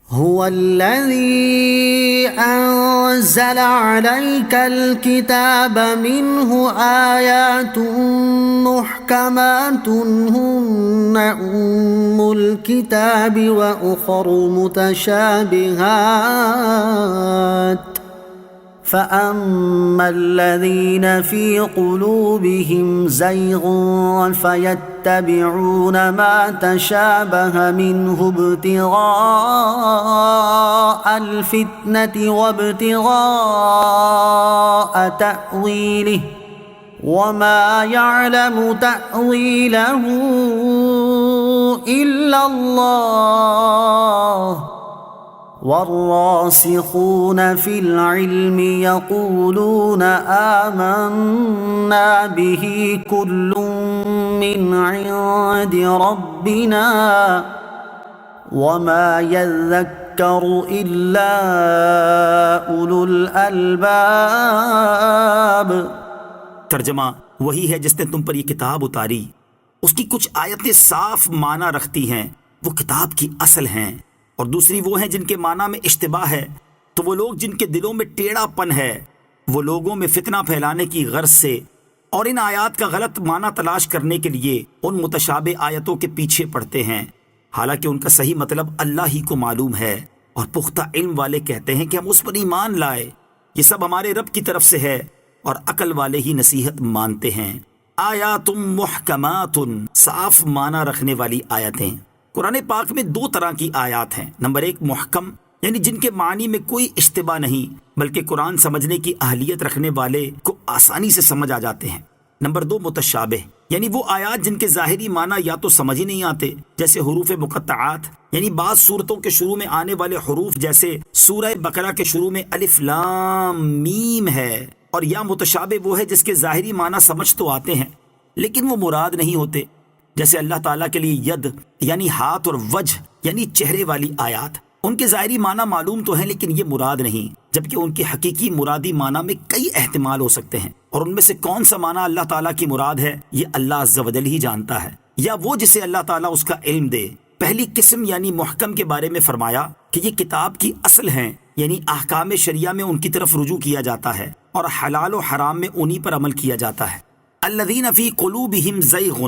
هو الذي أنزل عليك الكتاب منه آيات محكمات هن أم الكتاب وأخر متشابهات فأما الذين في قلوبهم زيغ فيتبعون ما تشابه منه ابتغاء الفتنة وابتغاء تأويله وما يعلم تأويله إلا الله والراسخون في العلم يقولون آمنا به كل من عند ربنا وما يذكر إلا أولو الألباب۔ ترجمہ وہی ہے جس نے تم پر یہ کتاب اتاری، اس کی کچھ آیتیں صاف معنی رکھتی ہیں، وہ کتاب کی اصل ہیں، اور دوسری وہ ہیں جن کے معنی میں اشتباہ ہے، تو وہ لوگ جن کے دلوں میں ٹیڑھا پن ہے وہ لوگوں میں فتنہ پھیلانے کی غرض سے اور ان آیات کا غلط معنی تلاش کرنے کے لیے ان متشابہ آیتوں کے پیچھے پڑتے ہیں، حالانکہ ان کا صحیح مطلب اللہ ہی کو معلوم ہے، اور پختہ علم والے کہتے ہیں کہ ہم اس پر ایمان لائے، یہ سب ہمارے رب کی طرف سے ہے، اور عقل والے ہی نصیحت مانتے ہیں۔ آیات محکمات، صاف معنی رکھنے والی آیتیں۔ قرآن پاک میں دو طرح کی آیات ہیں، نمبر ایک محکم، یعنی جن کے معنی میں کوئی اشتباہ نہیں بلکہ قرآن سمجھنے کی اہلیت رکھنے والے کو آسانی سے سمجھ آ جاتے ہیں۔ نمبر دو متشابہ، یعنی وہ آیات جن کے ظاہری معنی یا تو سمجھ ہی نہیں آتے، جیسے حروف مقطعات، یعنی بعض صورتوں کے شروع میں آنے والے حروف جیسے سورہ بقرہ کے شروع میں الف لام میم ہے، اور یا متشابہ وہ ہے جس کے ظاہری معنی سمجھ تو آتے ہیں لیکن وہ مراد نہیں ہوتے، جیسے اللہ تعالیٰ کے لیے ید یعنی ہاتھ اور وجہ یعنی چہرے والی آیات، ان کے ظاہری معنی معلوم تو ہیں لیکن یہ مراد نہیں، جبکہ ان کی حقیقی مرادی معنی میں کئی احتمال ہو سکتے ہیں، اور ان میں سے کون سا معنی اللہ تعالیٰ کی مراد ہے یہ اللہ عز و جل ہی جانتا ہے، یا وہ جسے اللہ تعالیٰ اس کا علم دے۔ پہلی قسم یعنی محکم کے بارے میں فرمایا کہ یہ کتاب کی اصل ہیں، یعنی احکام شریعہ میں ان کی طرف رجوع کیا جاتا ہے اور حلال و حرام میں انہی پر عمل کیا جاتا ہے۔ الذین فی قلوبہم زیغ،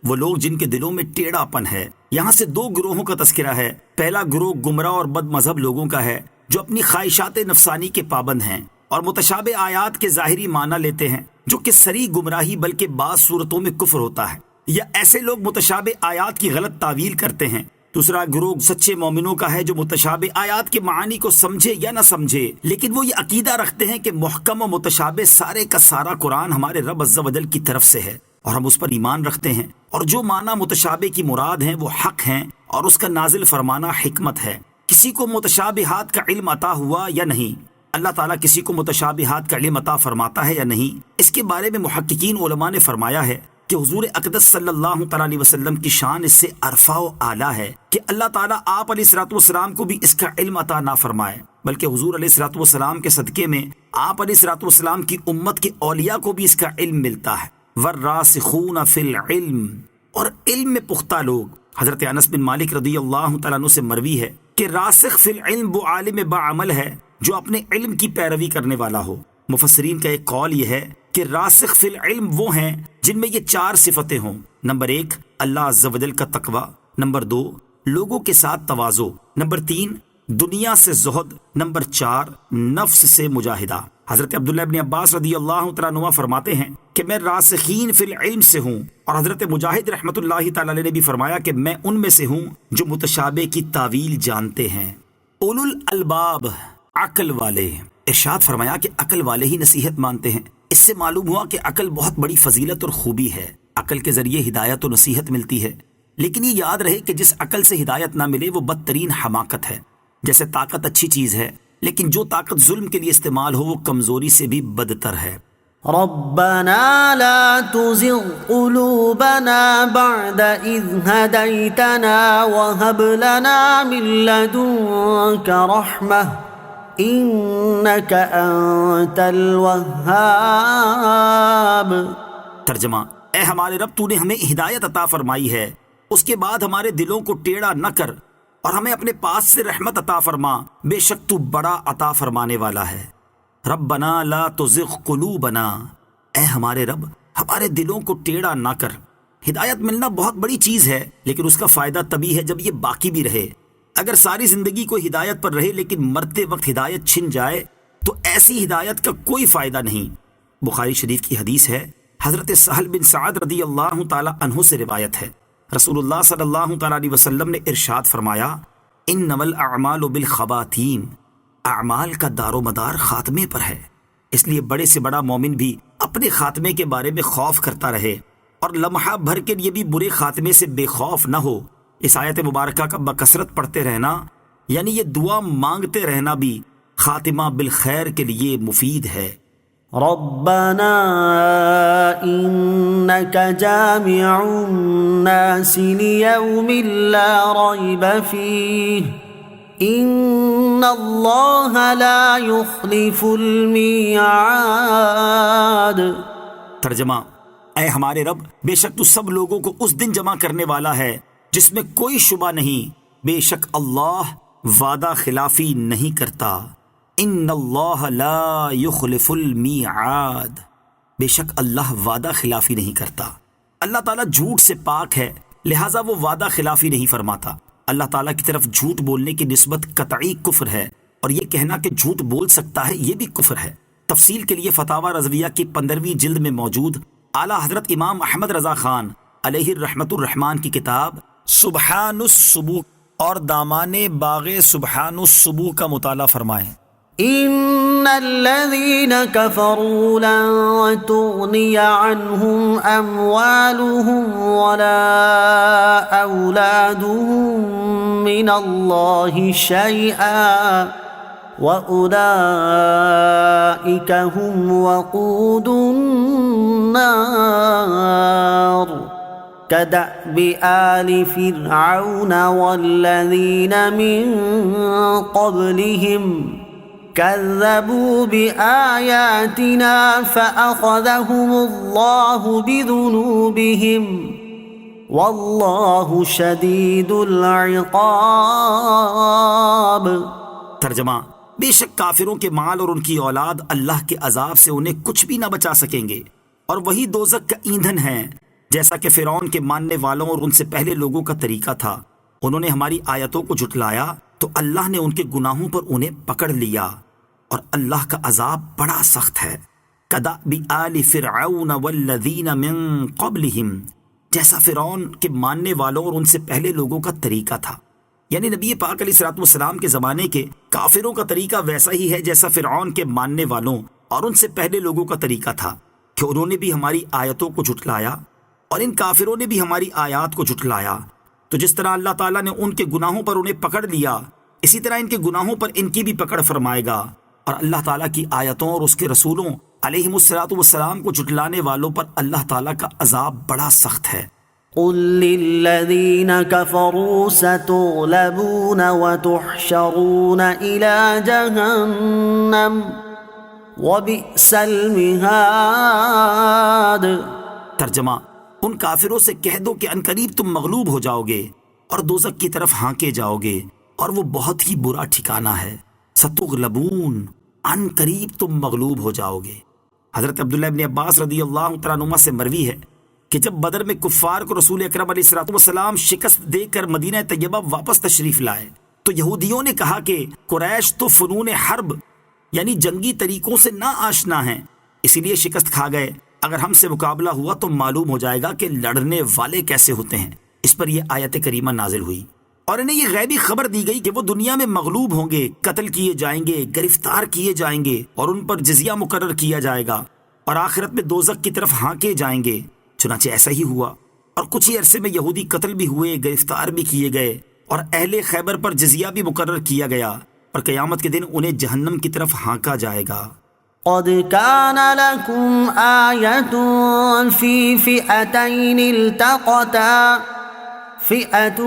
وہ لوگ جن کے دلوں میں ٹیڑھا پن ہے۔ یہاں سے دو گروہوں کا تذکرہ ہے، پہلا گروہ گمراہ اور بد مذہب لوگوں کا ہے جو اپنی خواہشات نفسانی کے پابند ہیں اور متشابہ آیات کے ظاہری معنی لیتے ہیں، جو کہ صریح گمراہی بلکہ بعض صورتوں میں کفر ہوتا ہے، یا ایسے لوگ متشابہ آیات کی غلط تعویل کرتے ہیں۔ دوسرا گروہ سچے مومنوں کا ہے جو متشابہ آیات کے معانی کو سمجھے یا نہ سمجھے لیکن وہ یہ عقیدہ رکھتے ہیں کہ محکم و متشابہ سارے کا سارا قرآن ہمارے رب عز و جل کی طرف سے ہے اور ہم اس پر ایمان رکھتے ہیں، اور جو معنی متشابہ کی مراد ہیں وہ حق ہیں اور اس کا نازل فرمانا حکمت ہے۔ کسی کو متشابہات کا علم عطا ہوا یا نہیں؟ اللہ تعالیٰ کسی کو متشابہات کا علم عطا فرماتا ہے یا نہیں؟ اس کے بارے میں محققین علماء نے فرمایا ہے کہ حضور اقدس صلی اللہ تعالیٰ علیہ وسلم کی شان اس سے ارفع و اعلیٰ ہے کہ اللہ تعالیٰ آپ علیہ الصلوۃ والسلام کو بھی اس کا علم عطا نہ فرمائے، بلکہ حضور علیہ الصلوۃ والسلام کے صدقے میں آپ علیہ الصلوۃ والسلام کی امت کے اولیاء کو بھی اس کا علم ملتا ہے۔ والراسخون فی العلم، اور علم میں پختہ لوگ۔ حضرت انس بن مالک رضی اللہ تعالیٰ عنہ سے مروی ہے کہ راسخ فی العلم وہ عالم باعمل ہے جو اپنے علم کی پیروی کرنے والا ہو۔ مفسرین کا ایک قول یہ ہے کہ راسخ فی العلم وہ ہیں جن میں یہ چار صفتیں ہوں، نمبر ایک اللہ عز و جل کا تقوی، نمبر دو لوگوں کے ساتھ تواضع، نمبر تین دنیا سے زہد، نمبر چار نفس سے مجاہدہ۔ حضرت عبداللہ ابن عباس رضی اللہ تعالیٰ عنہ فرماتے ہیں کہ میں راسخین فی العلم سے ہوں، اور حضرت مجاہد رحمۃ اللہ تعالیٰ علیہ نے بھی فرمایا کہ میں ان میں سے ہوں جو متشابہ کی تعویل جانتے ہیں۔ اولو الالباب، عقل والے۔ ارشاد فرمایا کہ عقل والے ہی نصیحت مانتے ہیں۔ اس سے معلوم ہوا کہ عقل بہت بڑی فضیلت اور خوبی ہے، عقل کے ذریعے ہدایت و نصیحت ملتی ہے، لیکن یہ یاد رہے کہ جس عقل سے ہدایت نہ ملے وہ بدترین حماقت ہے۔ جیسے طاقت اچھی چیز ہے لیکن جو طاقت ظلم کے لیے استعمال ہو وہ کمزوری سے بھی بدتر ہے۔ ربنا لا تزغ قلوبنا بعد إذ هديتنا وهب لنا من لدنك رحمة إنك أنت الوهاب۔ ترجمہ، اے ہمارے رب تو نے ہمیں ہدایت عطا فرمائی ہے، اس کے بعد ہمارے دلوں کو ٹیڑھا نہ کر اور ہمیں اپنے پاس سے رحمت عطا فرما، بے شک تو بڑا عطا فرمانے والا ہے۔ ربنا لا تزغ قلوبنا، اے ہمارے رب ہمارے دلوں کو ٹیڑھا نہ کر۔ ہدایت ملنا بہت بڑی چیز ہے، لیکن اس کا فائدہ تبھی ہے جب یہ باقی بھی رہے۔ اگر ساری زندگی کوئی ہدایت پر رہے لیکن مرتے وقت ہدایت چھن جائے تو ایسی ہدایت کا کوئی فائدہ نہیں۔ بخاری شریف کی حدیث ہے، حضرت سہل بن سعد رضی اللہ تعالی عنہ سے روایت ہے، رسول اللہ صلی اللہ تعالی علیہ وسلم نے ارشاد فرمایا، انما الاعمال بالخواتیم، اعمال کا دار و مدار خاتمے پر ہے، اس لیے بڑے سے بڑا مومن بھی اپنے خاتمے کے بارے میں خوف کرتا رہے اور لمحہ بھر کے لیے بھی برے خاتمے سے بے خوف نہ ہو۔ اس آیت مبارکہ کا بکثرت پڑھتے رہنا، یعنی یہ دعا مانگتے رہنا بھی خاتمہ بالخیر کے لیے مفید ہے۔ ربنا انك جامع الناس ليوم لا ريب فيه ان الله لا يخلف الميعاد۔ ترجمہ، اے ہمارے رب بے شک تو سب لوگوں کو اس دن جمع کرنے والا ہے جس میں کوئی شبہ نہیں، بے شک اللہ وعدہ خلافی نہیں کرتا۔ ان اللہ لا یخلف المیعاد، بے شک اللہ وعدہ خلافی نہیں کرتا۔ اللہ تعالیٰ جھوٹ سے پاک ہے، لہٰذا وہ وعدہ خلافی نہیں فرماتا۔ اللہ تعالیٰ کی طرف جھوٹ بولنے کی نسبت قطعی کفر ہے، اور یہ کہنا کہ جھوٹ بول سکتا ہے یہ بھی کفر ہے۔ تفصیل کے لیے فتاوی رضویہ کی 15ویں جلد میں موجود اعلیٰ حضرت امام احمد رضا خان علیہ الرحمت الرحمان کی کتاب سبحان الصبوح اور دامان باغ سبحان الصبوح کا مطالعہ فرمائیں۔ ان الذين كفروا لن تغني عنهم اموالهم ولا اولادهم من الله شيئا واولئك هم وقود النار كدأب آل فرعون والذين من قبلهم كذبوا بآياتنا فأخذهم الله بذنوبهم والله شديد العقاب۔ ترجمہ، بے شک کافروں کے مال اور ان کی اولاد اللہ کے عذاب سے انہیں کچھ بھی نہ بچا سکیں گے، اور وہی دوزخ کا ایندھن ہے، جیسا کہ فرعون کے ماننے والوں اور ان سے پہلے لوگوں کا طریقہ تھا۔ انہوں نے ہماری آیتوں کو جھٹلایا تو اللہ نے ان کے گناہوں پر انہیں پکڑ لیا، اور اللہ کا عذاب بڑا سخت ہے۔ کدأب آل فرعون والذین من قبلہم، جیسا فرعون کے ماننے والوں اور ان سے پہلے لوگوں کا طریقہ تھا، یعنی نبی پاک علیہ الصلوۃ والسلام کے زمانے کے کافروں کا طریقہ ویسا ہی ہے جیسا فرعون کے ماننے والوں اور ان سے پہلے لوگوں کا طریقہ تھا، کہ انہوں نے بھی ہماری آیتوں کو جھٹلایا اور ان کافروں نے بھی ہماری آیات کو جھٹلایا۔ تو جس طرح اللہ تعالیٰ نے ان کے گناہوں پر انہیں پکڑ لیا، اسی طرح ان کے گناہوں پر ان کی بھی پکڑ فرمائے گا، اور اللہ تعالیٰ کی آیتوں اور اس کے رسولوں علیہ الصلوۃ والسلام کو جھٹلانے والوں پر اللہ تعالیٰ کا عذاب بڑا سخت ہے۔ قل للذین كفروا ستغلبون وتحشرون إلى جہنم وبئس المہاد۔ ترجمہ، ان کافروں سے کہہ دو کہ عنقریب تم مغلوب ہو جاؤ گے اور دوزخ کی طرف ہانکے جاؤ گے، اور وہ بہت ہی برا ٹھکانہ ہے۔ ستغلبون، عنقریب تم مغلوب ہو جاؤ گے۔ حضرت عبداللہ ابن عباس رضی اللہ تعالیٰ عنہما سے مروی ہے کہ جب بدر میں کفار کو رسول اکرم علیہ الصلوۃ والسلام شکست دے کر مدینہ طیبہ واپس تشریف لائے تو یہودیوں نے کہا کہ قریش تو فنون حرب یعنی جنگی طریقوں سے نا آشنا ہیں، اسی لیے شکست کھا گئے، اگر ہم سے مقابلہ ہوا تو معلوم ہو جائے گا کہ لڑنے والے کیسے ہوتے ہیں۔ اس پر یہ آیت کریمہ نازل ہوئی، اور انہیں یہ غیبی خبر دی گئی کہ وہ دنیا میں مغلوب ہوں گے، قتل کیے جائیں گے، گرفتار کیے جائیں گے، اور ان پر جزیہ مقرر کیا جائے گا، اور آخرت میں دوزخ کی طرف ہانکے جائیں گے۔ چنانچہ ایسا ہی ہوا، اور کچھ ہی عرصے میں یہودی قتل بھی ہوئے، گرفتار بھی کیے گئے، اور اہل خیبر پر جزیہ بھی مقرر کیا گیا، اور قیامت کے دن انہیں جہنم کی طرف ہانکا جائے گا۔ قد كان لكم آية في فئتين التقتا فئة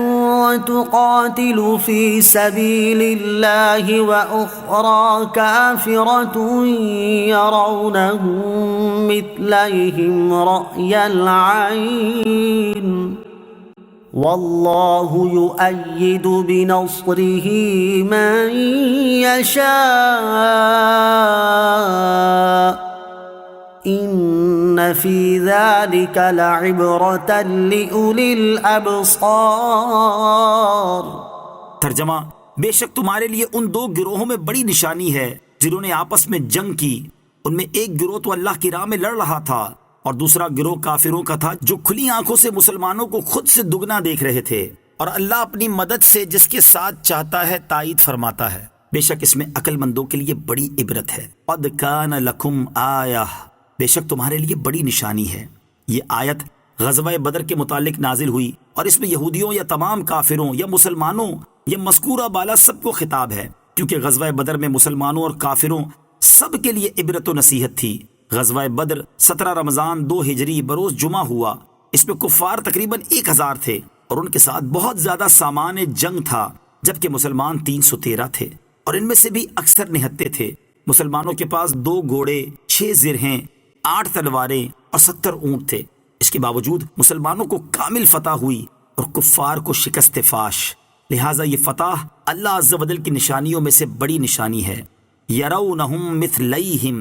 تقاتل في سبيل الله وأخرى كافرة يرونهم مثليهم رأي العين واللہ یؤید بنصرہ من یشاء ان فی ذلک لعبرۃ لأولی الابصار۔ ترجمہ: بے شک تمہارے لیے ان دو گروہوں میں بڑی نشانی ہے جنہوں نے آپس میں جنگ کی۔ ان میں ایک گروہ تو اللہ کی راہ میں لڑ رہا تھا اور دوسرا گروہ کافروں کا تھا جو کھلی آنکھوں سے مسلمانوں کو خود سے دگنا دیکھ رہے تھے، اور اللہ اپنی مدد سے جس کے ساتھ چاہتا ہے تائید فرماتا ہے۔ بے شک اس میں عقل مندوں کے لیے بڑی عبرت ہے۔ قد کان لکم آیہ، بے شک تمہارے لیے بڑی نشانی ہے۔ یہ آیت غزوہ بدر کے متعلق نازل ہوئی اور اس میں یہودیوں یا تمام کافروں یا مسلمانوں یا مذکورہ بالا سب کو خطاب ہے، کیونکہ غزوہ بدر میں مسلمانوں اور کافروں سب کے لیے عبرت و نصیحت تھی۔ غزوہ بدر 17 رمضان 2 ہجری بروز جمعہ ہوا۔ اس میں کفار تقریباً 1000 تھے اور ان کے ساتھ بہت زیادہ سامان جنگ تھا، جبکہ مسلمان 313 تھے اور ان میں سے بھی اکثر نہتے تھے۔ مسلمانوں کے پاس 2 گھوڑے، 6 زرہیں، 8 تلواریں اور 70 اونٹ تھے۔ اس کے باوجود مسلمانوں کو کامل فتح ہوئی اور کفار کو شکست فاش۔ لہٰذا یہ فتح اللہ عز و جل کی نشانیوں میں سے بڑی نشانی ہے۔ یرونہم مثلیہم،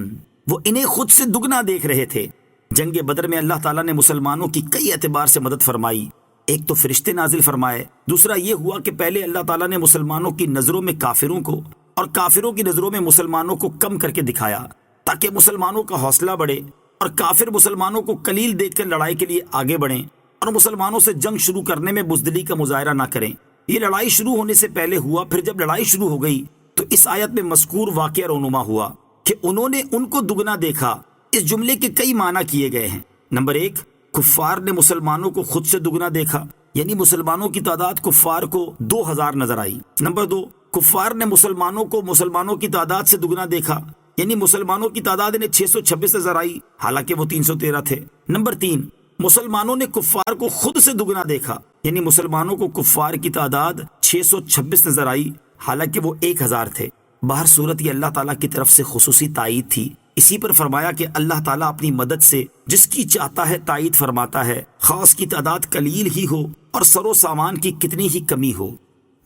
وہ انہیں خود سے دگنا دیکھ رہے تھے۔ جنگ بدر میں اللہ تعالیٰ نے مسلمانوں کی کئی اعتبار سے مدد فرمائی۔ ایک تو فرشتے نازل فرمائے، دوسرا یہ ہوا کہ پہلے اللہ تعالیٰ نے مسلمانوں کی نظروں میں کافروں کو اور کافروں کی نظروں میں مسلمانوں کو کم کر کے دکھایا تاکہ مسلمانوں کا حوصلہ بڑھے اور کافر مسلمانوں کو قلیل دیکھ کر لڑائی کے لیے آگے بڑھیں اور مسلمانوں سے جنگ شروع کرنے میں بزدلی کا مظاہرہ نہ کریں۔ یہ لڑائی شروع ہونے سے پہلے ہوا، پھر جب لڑائی شروع ہو گئی تو اس آیت میں مذکور واقعہ رونما ہوا کہ انہوں نے ان کو دگنا دیکھا۔ اس جملے کے کئی معنی کیے گئے ہیں۔ نمبر 1، کفار نے مسلمانوں کو خود سے دگنا دیکھا، یعنی مسلمانوں کی تعداد کفار کو 2000 نظر آئی۔ نمبر 2، کفار نے مسلمانوں کو مسلمانوں کی تعداد سے دگنا دیکھا، یعنی مسلمانوں کی تعداد انہیں 626 نظر آئی، حالانکہ وہ 313 تھے۔ نمبر 3، مسلمانوں نے کفار کو خود سے دگنا دیکھا، یعنی مسلمانوں کو کفار کی تعداد 626 نظر آئی، حالانکہ وہ 1000 تھے۔ باہر صورت یہ اللہ تعالیٰ کی طرف سے خصوصی تائید تھی۔ اسی پر فرمایا کہ اللہ تعالیٰ اپنی مدد سے جس کی چاہتا ہے تائید فرماتا ہے، خواہ اس کی تعداد قلیل ہی ہو اور سر و سامان کی کتنی ہی کمی ہو۔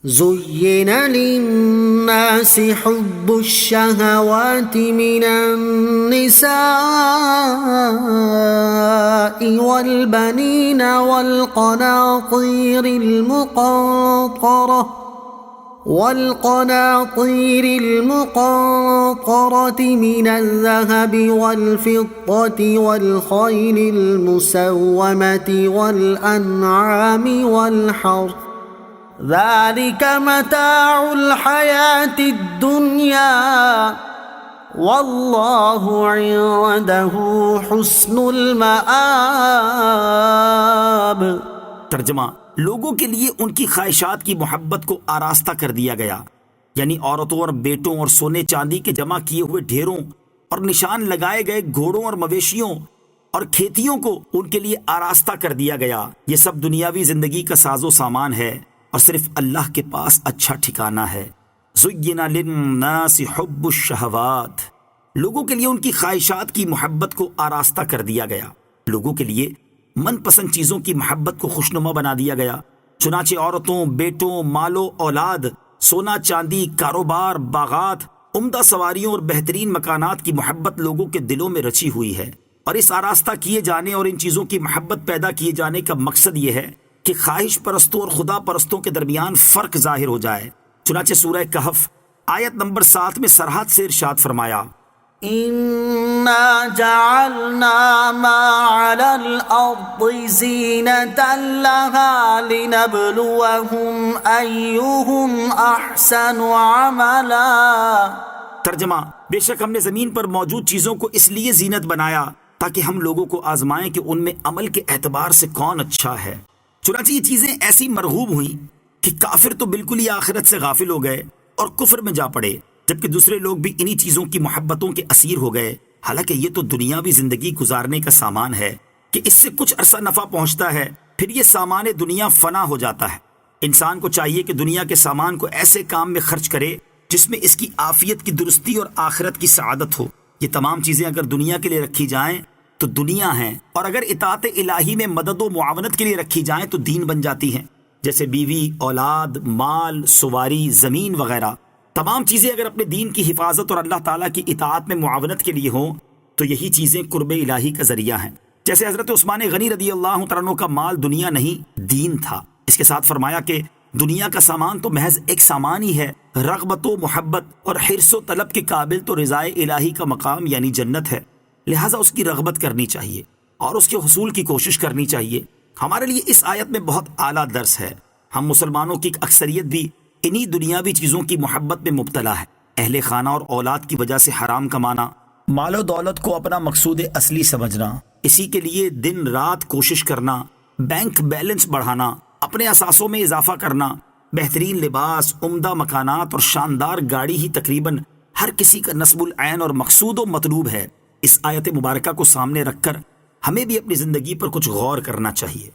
زين للناس حب الشهوات من النساء والبنين والقناطير المقنطرة من الذهب والفضة والخيل المسومة والأنعام والحرث ذلك متاع الحياة الدنيا والله عنده حسن المآب۔ ترجمہ: لوگوں کے لیے ان کی خواہشات کی محبت کو آراستہ کر دیا گیا، یعنی عورتوں اور بیٹوں اور سونے چاندی کے جمع کیے ہوئے ڈھیروں اور نشان لگائے گئے گھوڑوں اور مویشیوں اور کھیتیوں کو ان کے لیے آراستہ کر دیا گیا۔ یہ سب دنیاوی زندگی کا ساز و سامان ہے اور صرف اللہ کے پاس اچھا ٹھکانہ ہے۔ زُيِّنَ لِلنَّاسِ حُبُّ الشَّهَوَاتِ، لوگوں کے لیے ان کی خواہشات کی محبت کو آراستہ کر دیا گیا، لوگوں کے لیے من پسند چیزوں کی محبت کو خوشنما بنا دیا گیا۔ چنانچہ عورتوں، بیٹوں، مال و اولاد، سونا چاندی، کاروبار، باغات، عمدہ سواریوں اور بہترین مکانات کی محبت لوگوں کے دلوں میں رچی ہوئی ہے۔ اور اس آراستہ کیے جانے اور ان چیزوں کی محبت پیدا کیے جانے کا مقصد یہ ہے کہ خواہش پرستوں اور خدا پرستوں کے درمیان فرق ظاہر ہو جائے۔ چنانچہ سورہ کہف آیت نمبر 7 میں سرحد سے ارشاد فرمایا، إِنَّا جَعَلْنَا مَا عَلَى الْأَرْضِ زِينَةً لَهَا لِنَبْلُوَهُمْ أَيُّهُمْ أَحْسَنُ عَمَلًا۔ ترجمہ: بے شک ہم نے زمین پر موجود چیزوں کو اس لیے زینت بنایا تاکہ ہم لوگوں کو آزمائیں کہ ان میں عمل کے اعتبار سے کون اچھا ہے۔ چنانچہ یہ چیزیں ایسی مرغوب ہوئیں کہ کافر تو بالکل ہی آخرت سے غافل ہو گئے اور کفر میں جا پڑے، جبکہ دوسرے لوگ بھی انہی چیزوں کی محبتوں کے اسیر ہو گئے۔ حالانکہ یہ تو دنیاوی زندگی گزارنے کا سامان ہے کہ اس سے کچھ عرصہ نفع پہنچتا ہے، پھر یہ سامان دنیا فنا ہو جاتا ہے۔ انسان کو چاہیے کہ دنیا کے سامان کو ایسے کام میں خرچ کرے جس میں اس کی عافیت کی درستی اور آخرت کی سعادت ہو۔ یہ تمام چیزیں اگر دنیا کے لیے رکھی جائیں تو دنیا ہیں، اور اگر اطاعت الہی میں مدد و معاونت کے لیے رکھی جائیں تو دین بن جاتی ہیں۔ جیسے بیوی، اولاد، مال، سواری، زمین وغیرہ، تمام چیزیں اگر اپنے دین کی حفاظت اور اللہ تعالیٰ کی اطاعت میں معاونت کے لیے ہوں تو یہی چیزیں قرب الہی کا ذریعہ ہیں۔ جیسے حضرت عثمان غنی رضی اللہ تعالیٰ عنہ کا مال دنیا نہیں دین تھا۔ اس کے ساتھ فرمایا کہ دنیا کا سامان تو محض ایک سامان ہی ہے، رغبت و محبت اور حرص و طلب کے قابل تو رضائے الہی کا مقام یعنی جنت ہے، لہٰذا اس کی رغبت کرنی چاہیے اور اس کے حصول کی کوشش کرنی چاہیے۔ ہمارے لیے اس آیت میں بہت اعلیٰ درس ہے۔ ہم مسلمانوں کی اکثریت بھی انہی دنیاوی چیزوں کی محبت میں مبتلا ہے۔ اہل خانہ اور اولاد کی وجہ سے حرام کمانا، مال و دولت کو اپنا مقصود اصلی سمجھنا، اسی کے لیے دن رات کوشش کرنا، بینک بیلنس بڑھانا، اپنے اثاثوں میں اضافہ کرنا، بہترین لباس، عمدہ مکانات اور شاندار گاڑی ہی تقریباً ہر کسی کا نصب العین اور مقصود و مطلوب ہے۔ اس آیت مبارکہ کو سامنے رکھ کر ہمیں بھی اپنی زندگی پر کچھ غور کرنا چاہیے۔